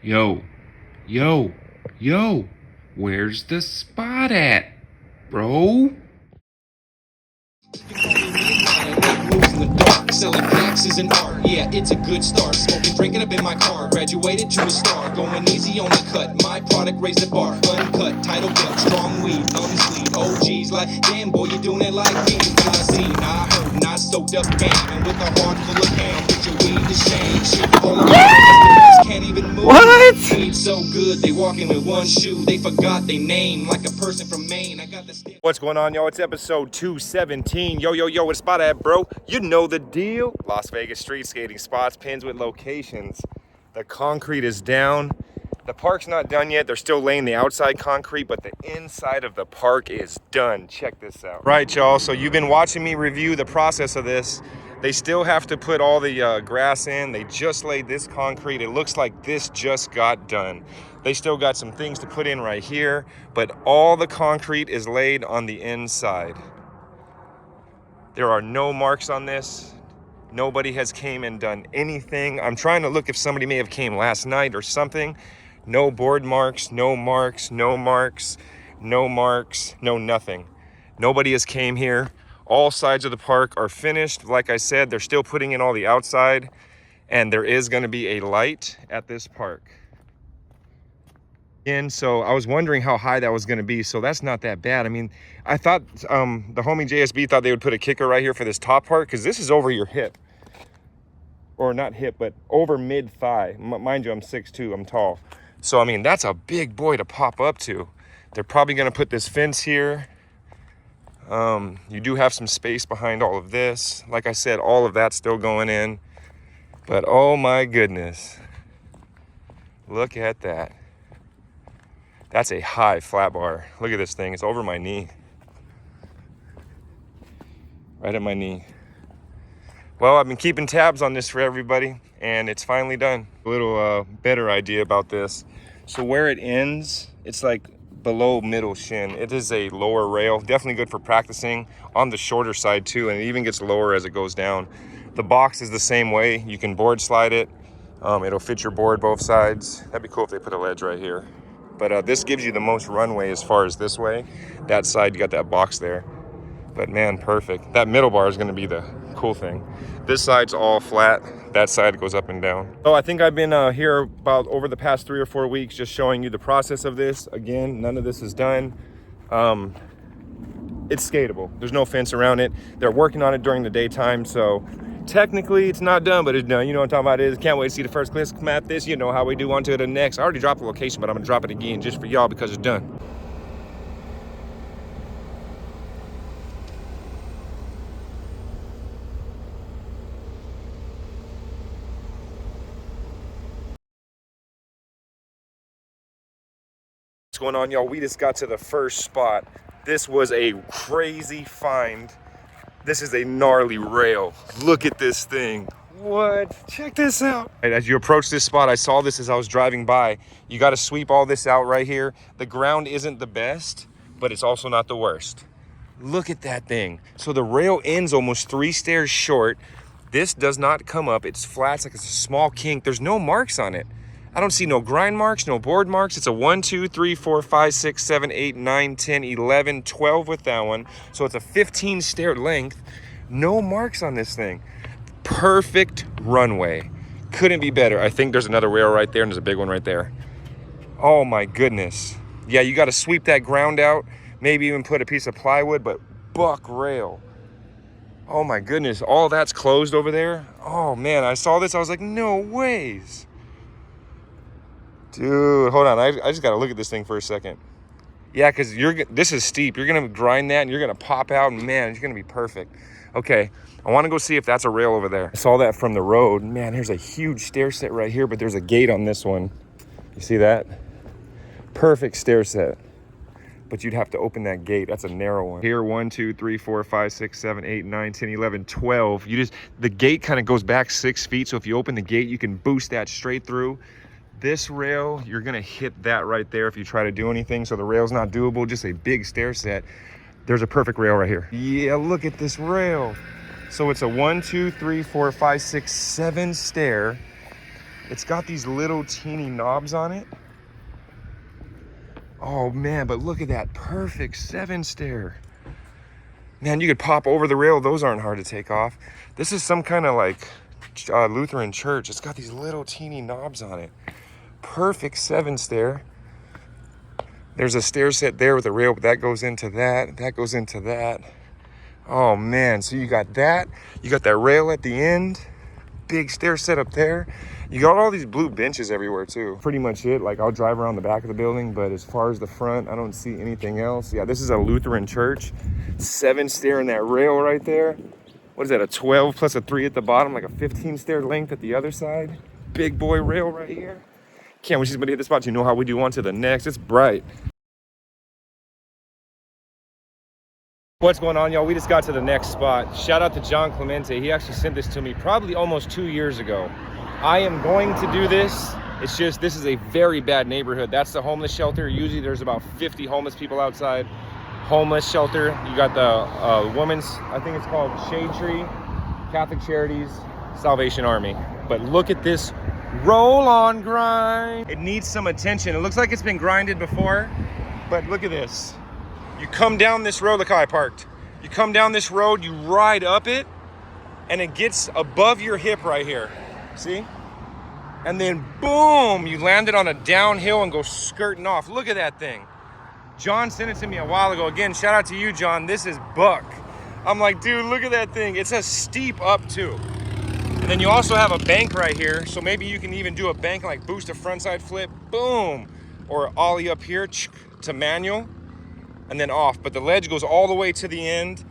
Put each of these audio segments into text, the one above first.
Yo, yo, yo, where's the spot at, bro? Moves in the dark, selling packs is an art. Yeah, it's a good start. Smoking, drinking up in my car. Graduated to a star. Going easy on the cut. My product raised the bar. Uncut, title cut, strong weed, long sleeve. OGs like, damn boy, you doing it like me. When I see, I heard, not soaked up game. And with a heart full of ham, put your weed to shame. Shit, all of my customers can't even move. What? Weed so good, they walking with one shoe. They forgot they name like a person from Maine. I got the stick. What's going on, y'all? It's episode 217. Yo, what's spot at, bro? You know the deal. Las Vegas street skating spots, pins with locations. The concrete is down. The park's not done yet. They're still laying the outside concrete, but the inside of the park is done. Check this out. Right, y'all, so you've been watching me review the process of this. They still have to put all the grass in. They just laid this concrete. It looks like this just got done. They still got some things to put in right here, but all the concrete is laid on the inside. There are no marks on this. Nobody has came and done anything. I'm trying to look if somebody may have came last night or something. No board marks, no marks, no marks, no marks, no nothing. Nobody has came here. All sides of the park are finished. Like I said, they're still putting in all the outside, and there is going to be a light at this park. And so I was wondering how high that was going to be, so that's not that bad. I mean, I thought the homie JSB thought they would put a kicker right here for this top part, because this is over your hip. Or not hip, but over mid-thigh. Mind you, I'm 6'2", I'm tall. So, I mean, that's a big boy to pop up to. They're probably going to put this fence here. You do have some space behind all of this. Like I said, all of that's still going in. But, oh my goodness. Look at that. That's a high flat bar. Look at this thing. It's over my knee. Right at my knee. Well, I've been keeping tabs on this for everybody, and it's finally done. A little better idea about this. So where it ends, it's like below middle shin. It is a lower rail. Definitely good for practicing on the shorter side too, and it even gets lower as it goes down. The box is the same way. You can board slide it. It'll fit your board both sides. That'd be cool if they put a ledge right here. But this gives you the most runway as far as this way. That side, you got that box there. But man, perfect. That middle bar is gonna be the cool thing. This side's all flat. That side goes up and down. So I think I've been here about over the past 3 or 4 weeks just showing you the process of this. Again, none of this is done. It's skatable. There's no fence around it. They're working on it during the daytime, so technically it's not done, but it's done. You know what I'm talking about. Can't wait to see the first clips come at this. You know how we do on to the next. I already dropped the location, but I'm gonna drop it again just for y'all because it's done. What's going on, y'all? We just got to the first spot. This was a crazy find. This is a gnarly rail. Look at this thing. What? Check this out. As you approach this spot, I saw this as I was driving by. You got to sweep all this out right here. The ground isn't the best, but it's also not the worst. Look at that thing. So the rail ends almost 3 stairs short. This does not come up. It's flat. It's like it's a small kink. There's no marks on it. I don't see no grind marks, no board marks. It's a 1, 2, 3, 4, 5, 6, 7, 8, 9, 10, 11, 12 with that one. So it's a 15 stair length. No marks on this thing. Perfect runway. Couldn't be better. I think there's another rail right there and there's a big one right there. Oh my goodness. Yeah, you got to sweep that ground out. Maybe even put a piece of plywood, but buck rail. Oh my goodness. All that's closed over there. Oh man, I saw this. I was like, no ways. Dude, hold on. I just got to look at this thing for a second. Yeah, because this is steep. You're going to grind that and you're going to pop out and man, it's going to be perfect. Okay, I want to go see if that's a rail over there. I saw that from the road. Man, there's a huge stair set right here, but there's a gate on this one. You see that? Perfect stair set. But you'd have to open that gate. That's a narrow one. Here, 1, 2, 3, 4, 5, 6, 7, 8, 9, 10, 11, 12. The gate kind of goes back 6 feet. So if you open the gate, you can boost that straight through. This rail, you're gonna hit that right there if you try to do anything. So the rail's not doable, just a big stair set. There's a perfect rail right here. Yeah, look at this rail. So it's a 1, 2, 3, 4, 5, 6, 7 stair. It's got these little teeny knobs on it. Oh man, but look at that perfect 7 stair. Man, you could pop over the rail. Those aren't hard to take off. This is some kind of like Lutheran church. It's got these little teeny knobs on it. Perfect 7 stair. There's a stair set there with a rail, but that goes into that. That goes into that. Oh man, so you got that. You got that rail at the end. Big stair set up there. You got all these blue benches everywhere too. Pretty much it. Like I'll drive around the back of the building, but as far as the front, I don't see anything else. Yeah, this is a Lutheran church. 7 stair in that rail right there. What is that, a 12 plus a 3 at the bottom, like a 15 stair length at the other side. Big boy rail right here. Can't wait to hit the spot. You know how we do on to the next. It's bright. What's going on, y'all? We just got to the next spot. Shout out to John Clemente. He actually sent this to me probably almost 2 years ago. I am going to do this. It's just, this is a very bad neighborhood. That's the homeless shelter. Usually there's about 50 homeless people outside. Homeless shelter. You got the women's, I think it's called Shade Tree, Catholic Charities, Salvation Army. But look at this roll-on grind. It needs some attention. It looks like it's been grinded before, but look at this. You come down this road, look how I parked. You come down this road, you ride up it, and it gets above your hip right here. See? And then boom, you land it on a downhill and go skirting off. Look at that thing. John sent it to me a while ago. Again, shout out to you, John. This is buck. I'm like, dude, look at that thing. It's a steep up too. And then you also have a bank right here. So maybe you can even do a bank like boost a frontside flip, boom. Or ollie up here to manual. And then off, but the ledge goes all the way to the end.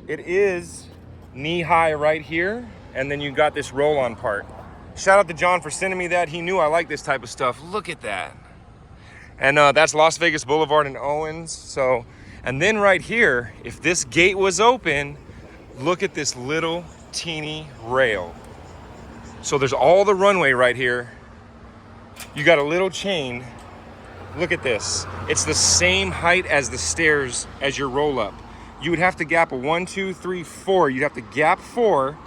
It is knee high right here, and then you got this roll-on part. Shout out to John for sending me that. He knew I like this type of stuff. Look at that. And that's Las Vegas Boulevard in Owens. So, and then right here, if this gate was open, look at this little teeny rail. So there's all the runway right here. You got a little chain. Look at this. It's the same height as the stairs as your roll up. You would have to gap a 1, 2, 3, 4. You'd have to gap 4.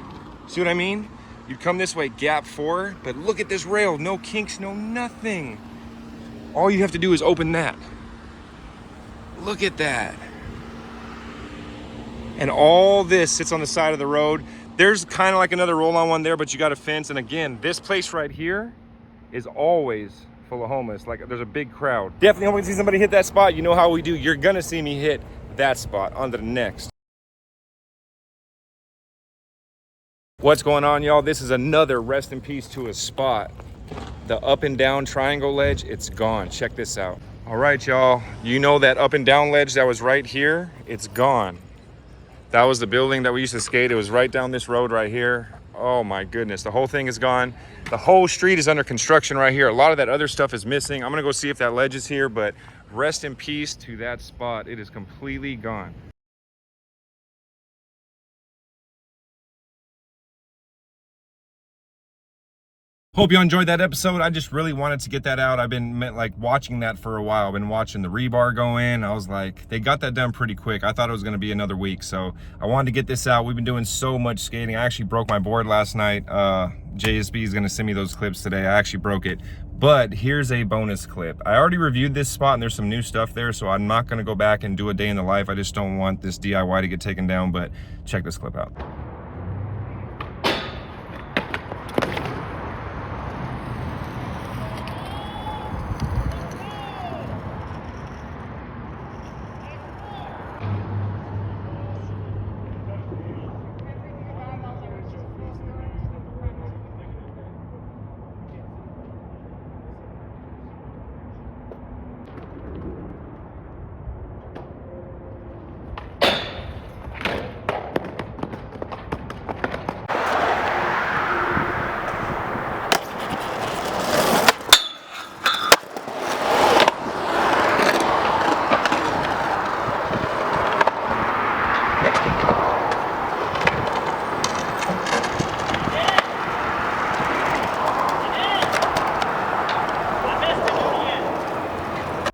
See what I mean? You'd come this way, gap 4, but look at this rail. No kinks, no nothing. All you have to do is open that. Look at that. And all this sits on the side of the road. There's kind of like another roll-on one there, but you got a fence. And again, this place right here is always full of homeless. Like there's a big crowd. Definitely hoping to see somebody hit that spot. You know how we do. You're gonna see me hit that spot. On to the next. What's going on, y'all? This is another rest in peace to a spot. The up and down triangle ledge, it's gone. Check this out. All right, y'all. You know that up and down ledge that was right here? It's gone. That was the building that we used to skate. It was right down this road right here. Oh my goodness, the whole thing is gone. The whole street is under construction right here. A lot of that other stuff is missing. I'm gonna go see if that ledge is here, but rest in peace to that spot. It is completely gone. Hope you enjoyed that episode. I just really wanted to get that out. I've been like watching that for a while. I've been watching the rebar go in. I was like, they got that done pretty quick. I thought it was gonna be another week. So I wanted to get this out. We've been doing so much skating. I actually broke my board last night. JSB is gonna send me those clips today. I actually broke it. But here's a bonus clip. I already reviewed this spot and there's some new stuff there. So I'm not gonna go back and do a day in the life. I just don't want this DIY to get taken down, but check this clip out.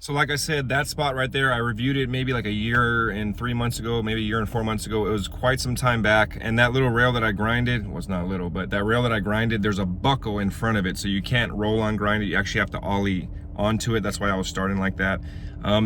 So like I said, that spot right there, I reviewed it maybe like a year and 3 months ago, maybe a year and 4 months ago. It was quite some time back. And that little rail that I grinded, well, it's not little, but that rail that I grinded, there's a buckle in front of it. So you can't roll on grind it. You actually have to ollie onto it. That's why I was starting like that.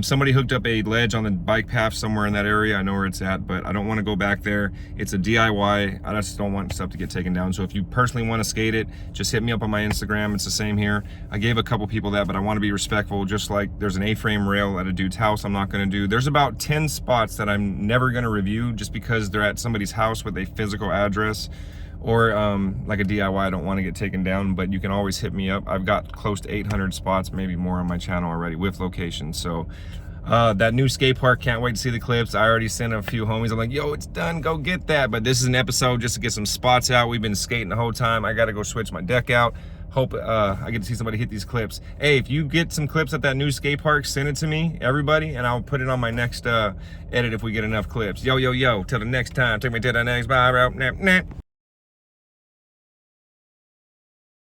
Somebody hooked up a ledge on the bike path somewhere in that area. I know where it's at, but I don't want to go back there. It's a DIY. I just don't want stuff to get taken down. So if you personally want to skate it, just hit me up on my Instagram. It's the same here. I gave a couple people that, but I want to be respectful. Just like there's an A-frame rail at a dude's house I'm not going to do. There's about 10 spots that I'm never going to review just because they're at somebody's house with a physical address. Or like a DIY, I don't want to get taken down, but you can always hit me up. I've got close to 800 spots, maybe more on my channel already with locations. So that new skate park, can't wait to see the clips. I already sent a few homies. I'm like, yo, it's done, go get that. But this is an episode just to get some spots out. We've been skating the whole time. I got to go switch my deck out. Hope I get to see somebody hit these clips. Hey, if you get some clips at that new skate park, send it to me, everybody, and I'll put it on my next edit if we get enough clips. Yo, yo, yo, till the next time. Take me to the next bye, bro. Nah, nah.